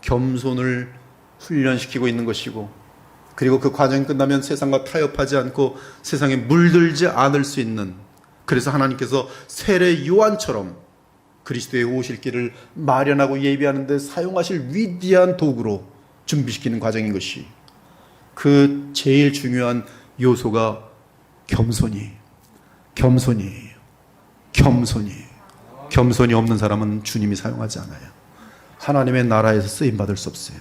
겸손을 훈련시키고 있는 것이고, 그리고 그 과정이 끝나면 세상과 타협하지 않고 세상에 물들지 않을 수 있는, 그래서 하나님께서 세례 요한처럼 그리스도의 오실 길을 마련하고 예비하는 데 사용하실 위대한 도구로 준비시키는 과정인 것이, 그 제일 중요한 요소가 겸손이 없는 사람은 주님이 사용하지 않아요. 하나님의 나라에서 쓰임받을 수 없어요.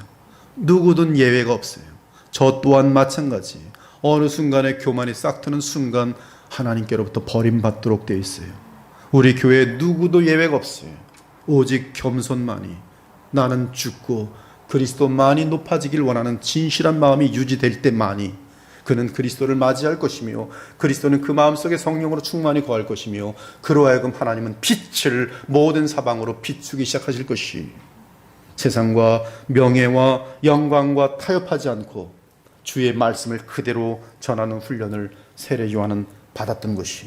누구든 예외가 없어요. 저 또한 마찬가지. 어느 순간에 교만이 싹 트는 순간 하나님께로부터 버림받도록 되어 있어요. 우리 교회에 누구도 예외가 없어요. 오직 겸손만이, 나는 죽고 그리스도만이 높아지길 원하는 진실한 마음이 유지될 때만이 그는 그리스도를 맞이할 것이며 그리스도는 그 마음속에 성령으로 충만히 거할 것이며 그로 하여금 하나님은 빛을 모든 사방으로 비추기 시작하실 것이 세상과 명예와 영광과 타협하지 않고 주의 말씀을 그대로 전하는 훈련을 세례 요한은 받았던 것이,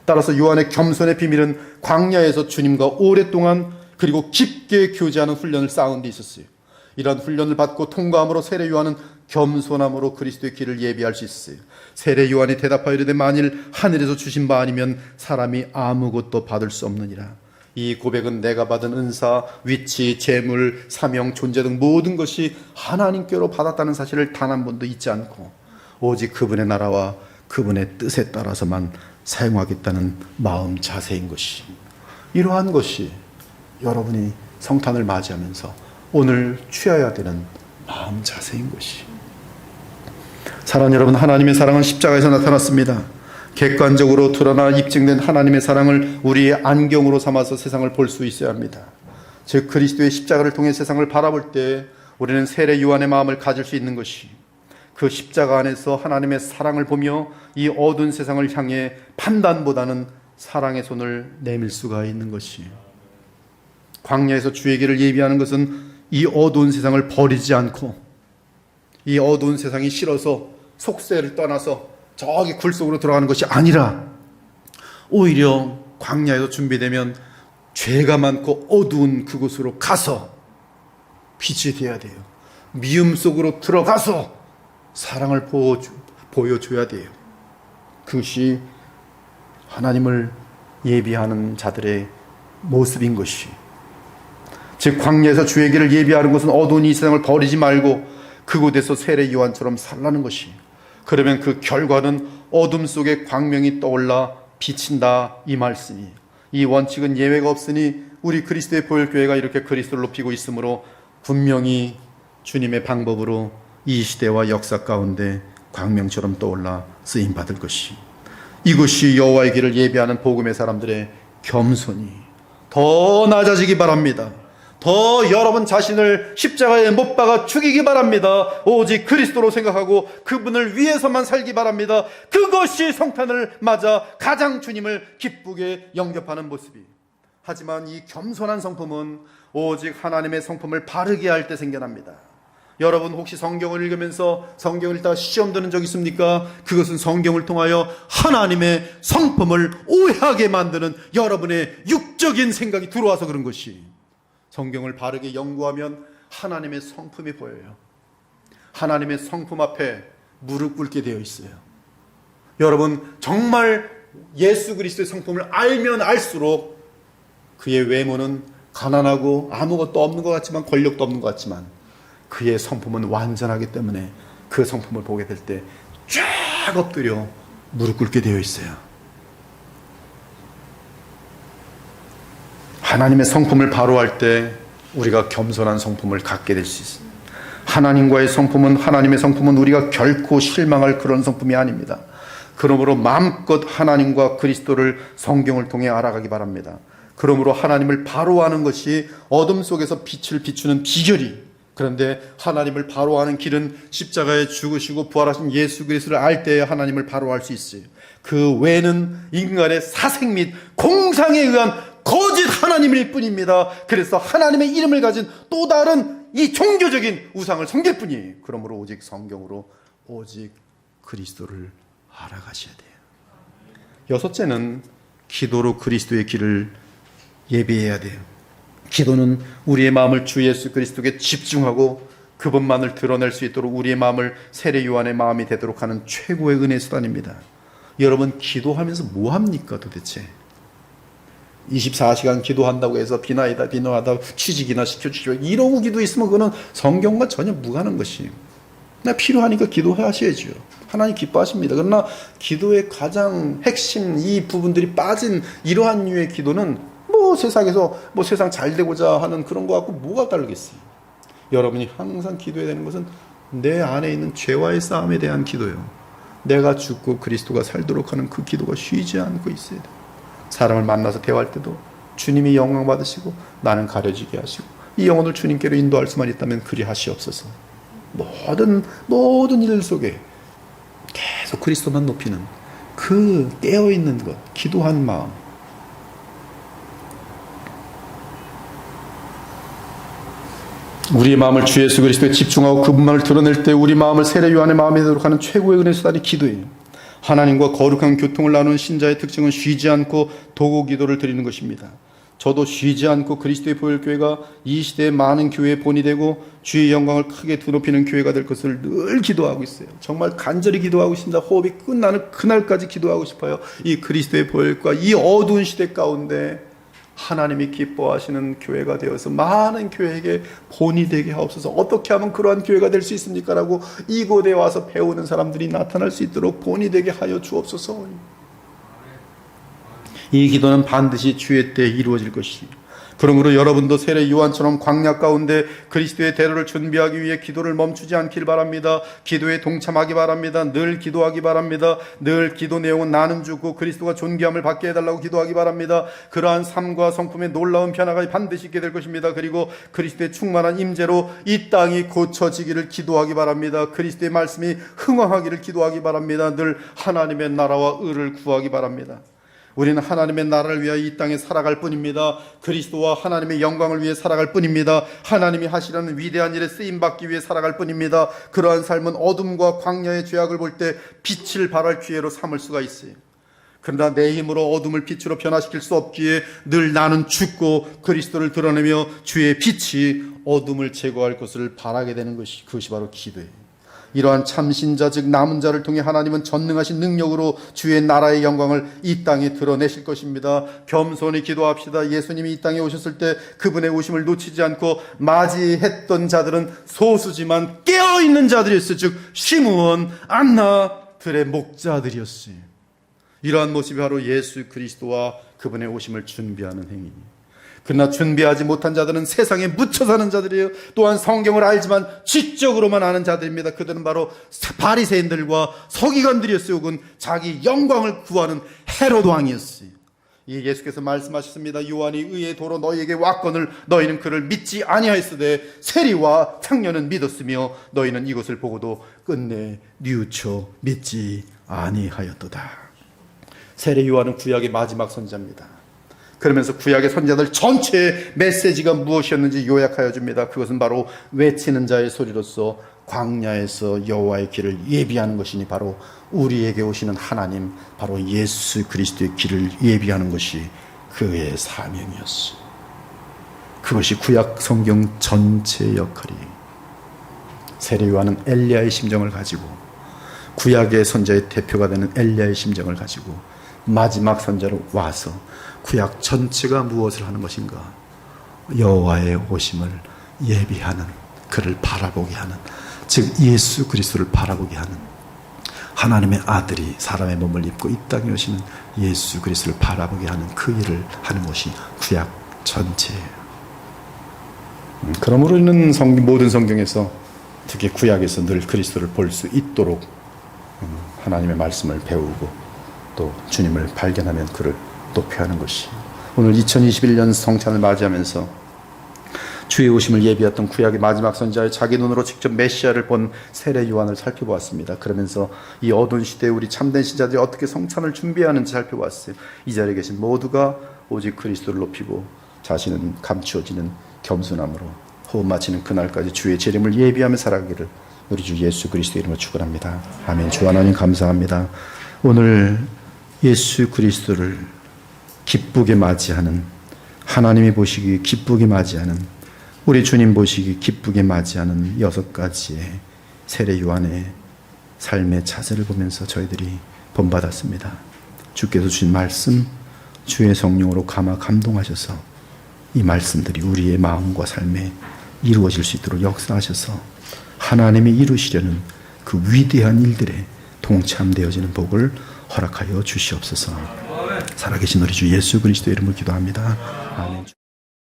따라서 요한의 겸손의 비밀은 광야에서 주님과 오랫동안 그리고 깊게 교제하는 훈련을 쌓은 데 있었어요. 이러한 훈련을 받고 통과함으로 세례 요한은 겸손함으로 그리스도의 길을 예비할 수 있어요. 세례 요한이 대답하여 이르되 만일 하늘에서 주신 바 아니면 사람이 아무것도 받을 수 없느니라. 이 고백은 내가 받은 은사, 위치, 재물, 사명, 존재 등 모든 것이 하나님께로 받았다는 사실을 단 한 번도 잊지 않고 오직 그분의 나라와 그분의 뜻에 따라서만 사용하겠다는 마음 자세인 것이, 이러한 것이 여러분이 성탄을 맞이하면서 오늘 취해야 되는 마음 자세인 것이. 사랑하는 여러분, 하나님의 사랑은 십자가에서 나타났습니다. 객관적으로 드러나 입증된 하나님의 사랑을 우리의 안경으로 삼아서 세상을 볼 수 있어야 합니다. 즉 그리스도의 십자가를 통해 세상을 바라볼 때 우리는 세례 요한의 마음을 가질 수 있는 것이, 그 십자가 안에서 하나님의 사랑을 보며 이 어두운 세상을 향해 판단보다는 사랑의 손을 내밀 수가 있는 것이, 광야에서 주의 길을 예비하는 것은 이 어두운 세상을 버리지 않고 이 어두운 세상이 싫어서 속세를 떠나서 저기 굴 속으로 들어가는 것이 아니라 오히려 광야에서 준비되면 죄가 많고 어두운 그곳으로 가서 빛이 되어야 돼요. 미움 속으로 들어가서 사랑을 보여줘야 돼요. 그것이 하나님을 예비하는 자들의 모습인 것이, 즉 광야에서 주의 길을 예비하는 것은 어두운 이 세상을 버리지 말고 그곳에서 세례 요한처럼 살라는 것이, 그러면 그 결과는 어둠 속에 광명이 떠올라 비친다, 이 말씀이. 이 원칙은 예외가 없으니 우리 그리스도의 보혈교회가 이렇게 그리스도를 높이고 있으므로 분명히 주님의 방법으로 이 시대와 역사 가운데 광명처럼 떠올라 쓰임받을 것이, 이것이 여호와의 길을 예비하는 복음의 사람들의 겸손이 더 낮아지기 바랍니다. 더 여러분 자신을 십자가에 못 박아 죽이기 바랍니다. 오직 그리스도로 생각하고 그분을 위해서만 살기 바랍니다. 그것이 성탄을 맞아 가장 주님을 기쁘게 영접하는 모습이. 하지만 이 겸손한 성품은 오직 하나님의 성품을 바르게 할 때 생겨납니다. 여러분 혹시 성경을 읽으면서 성경을 읽다가 시험 드는 적 있습니까? 그것은 성경을 통하여 하나님의 성품을 오해하게 만드는 여러분의 육적인 생각이 들어와서 그런 것이, 성경을 바르게 연구하면 하나님의 성품이 보여요. 하나님의 성품 앞에 무릎 꿇게 되어 있어요. 여러분 정말 예수 그리스도의 성품을 알면 알수록 그의 외모는 가난하고 아무것도 없는 것 같지만, 권력도 없는 것 같지만 그의 성품은 완전하기 때문에 그 성품을 보게 될 때 쫙 엎드려 무릎 꿇게 되어 있어요. 하나님의 성품을 바로 할 때 우리가 겸손한 성품을 갖게 될 수 있습니다. 하나님과의 성품은, 하나님의 성품은 우리가 결코 실망할 그런 성품이 아닙니다. 그러므로 마음껏 하나님과 그리스도를 성경을 통해 알아가기 바랍니다. 그러므로 하나님을 바로 아는 것이 어둠 속에서 빛을 비추는 비결이, 그런데 하나님을 바로 아는 길은 십자가에 죽으시고 부활하신 예수 그리스도를 알 때에 하나님을 바로 알 수 있어요. 그 외에는 인간의 사색 및 공상에 의한 거짓 하나님일 뿐입니다. 그래서 하나님의 이름을 가진 또 다른 이 종교적인 우상을 섬길 뿐이에요. 그러므로 오직 성경으로 오직 그리스도를 알아가셔야 돼요. 여섯째는 기도로 그리스도의 길을 예비해야 돼요. 기도는 우리의 마음을 주 예수 그리스도께 집중하고 그분만을 드러낼 수 있도록 우리의 마음을 세례 요한의 마음이 되도록 하는 최고의 은혜 수단입니다. 여러분 기도하면서 뭐 합니까 도대체? 24시간 기도한다고 해서 비나이다 비노하다 취직이나 시켜주시오 이러고 기도 있으면 그거는 성경과 전혀 무관한 것이에요. 필요하니까 기도하셔야죠. 하나님 기뻐하십니다. 그러나 기도의 가장 핵심 이 부분들이 빠진 이러한 류의 기도는 세상에서 세상 잘 되고자 하는 그런 거 갖고 뭐가 다르겠어요. 여러분이 항상 기도해야 되는 것은 내 안에 있는 죄와의 싸움에 대한 기도예요. 내가 죽고 그리스도가 살도록 하는 그 기도가 쉬지 않고 있어야 돼요. 사람을 만나서 대화할 때도 주님이 영광 받으시고 나는 가려지게 하시고 이 영혼을 주님께로 인도할 수만 있다면 그리 하시옵소서. 모든 일 속에 계속 그리스도만 높이는 그 깨어있는 것, 기도한 마음, 우리의 마음을 주 예수 그리스도에 집중하고 그분만을 드러낼 때 우리 마음을 세례 요한의 마음에 되도록 하는 최고의 은혜 수단이 기도예요. 하나님과 거룩한 교통을 나누는 신자의 특징은 쉬지 않고 도구 기도를 드리는 것입니다. 저도 쉬지 않고 그리스도의 보혈교회가 이 시대의 많은 교회의 본이 되고 주의 영광을 크게 드높이는 교회가 될 것을 늘 기도하고 있어요. 정말 간절히 기도하고 있습니다. 호흡이 끝나는 그날까지 기도하고 싶어요. 이 그리스도의 보혈과 이 어두운 시대 가운데 하나님이 기뻐하시는 교회가 되어서 많은 교회에게 본이 되게 하옵소서. 어떻게 하면 그러한 교회가 될 수 있습니까? 라고 이곳에 와서 배우는 사람들이 나타날 수 있도록 본이 되게 하여 주옵소서. 이 기도는 반드시 주의 때에 이루어질 것이니 그러므로 여러분도 세례 요한처럼 광야 가운데 그리스도의 대로를 준비하기 위해 기도를 멈추지 않길 바랍니다. 기도에 동참하기 바랍니다. 늘 기도하기 바랍니다. 늘 기도 내용은 나는 주고 그리스도가 존귀함을 받게 해달라고 기도하기 바랍니다. 그러한 삶과 성품의 놀라운 변화가 반드시 있게 될 것입니다. 그리고 그리스도의 충만한 임재로 이 땅이 고쳐지기를 기도하기 바랍니다. 그리스도의 말씀이 흥왕하기를 기도하기 바랍니다. 늘 하나님의 나라와 의를 구하기 바랍니다. 우리는 하나님의 나라를 위하여 이 땅에 살아갈 뿐입니다. 그리스도와 하나님의 영광을 위해 살아갈 뿐입니다. 하나님이 하시려는 위대한 일에 쓰임받기 위해 살아갈 뿐입니다. 그러한 삶은 어둠과 광야의 죄악을 볼 때 빛을 발할 기회로 삼을 수가 있어요. 그러나 내 힘으로 어둠을 빛으로 변화시킬 수 없기에 늘 나는 죽고 그리스도를 드러내며 주의 빛이 어둠을 제거할 것을 바라게 되는 그것이 바로 기도예요. 이러한 참신자 즉 남은 자를 통해 하나님은 전능하신 능력으로 주의 나라의 영광을 이 땅에 드러내실 것입니다. 겸손히 기도합시다. 예수님이 이 땅에 오셨을 때 그분의 오심을 놓치지 않고 맞이했던 자들은 소수지만 깨어있는 자들이었어요. 즉 시므온, 안나들의 목자들이었어요. 이러한 모습이 바로 예수 그리스도와 그분의 오심을 준비하는 행위입니다. 그러나 준비하지 못한 자들은 세상에 묻혀 사는 자들이에요. 또한 성경을 알지만 지적으로만 아는 자들입니다. 그들은 바로 바리새인들과 서기관들이었어요. 혹은 자기 영광을 구하는 헤롯 왕이었어요. 이 예수께서 말씀하셨습니다. 요한이 의의 도로 너희에게 왔거늘 너희는 그를 믿지 아니하였으되 세리와 청년은 믿었으며 너희는 이것을 보고도 끝내 뉘우쳐 믿지 아니하였도다. 세례 요한은 구약의 마지막 선지자입니다. 그러면서 구약의 선지자들 전체의 메시지가 무엇이었는지 요약하여 줍니다. 그것은 바로 외치는 자의 소리로서 광야에서 여호와의 길을 예비하는 것이니 바로 우리에게 오시는 하나님, 바로 예수 그리스도의 길을 예비하는 것이 그의 사명이었어요. 그것이 구약 성경 전체의 역할이에요. 세례 요한은 엘리야의 심정을 가지고, 구약의 선지자의 대표가 되는 엘리야의 심정을 가지고 마지막 선지자로 와서 구약 전체가 무엇을 하는 것인가? 여호와의 오심을 예비하는, 그를 바라보게 하는, 즉 예수 그리스도를 바라보게 하는, 하나님의 아들이 사람의 몸을 입고 이 땅에 오시는 예수 그리스도를 바라보게 하는 그 일을 하는 것이 구약 전체예요. 그러므로 우리는 모든 성경에서, 특히 구약에서 늘 그리스도를 볼 수 있도록 하나님의 말씀을 배우고 또 주님을 발견하면 그를 높여하는 것이, 오늘 2021년 성찬을 맞이하면서 주의 오심을 예비했던 구약의 마지막 선지자의 자기 눈으로 직접 메시아를 본 세례 요한을 살펴보았습니다. 그러면서 이 어두운 시대에 우리 참된 신자들이 어떻게 성찬을 준비하는지 살펴보았어요. 이 자리에 계신 모두가 오직 그리스도를 높이고 자신은 감추어지는 겸손함으로 호흡 마치는 그날까지 주의 재림을 예비하며 살아가기를 우리 주 예수 그리스도의 이름으로 축원합니다. 아멘. 주 하나님 감사합니다. 오늘 예수 그리스도를 기쁘게 맞이하는, 하나님이 보시기 기쁘게 맞이하는, 우리 주님 보시기 기쁘게 맞이하는 6가지의 세례 요한의 삶의 자세를 보면서 저희들이 본받았습니다. 주께서 주신 말씀, 주의 성령으로 감화 감동하셔서 이 말씀들이 우리의 마음과 삶에 이루어질 수 있도록 역사하셔서 하나님이 이루시려는 그 위대한 일들에 동참되어지는 복을 허락하여 주시옵소서. 살아계신 우리 주 예수 그리스도의 이름으로 기도합니다. 아멘.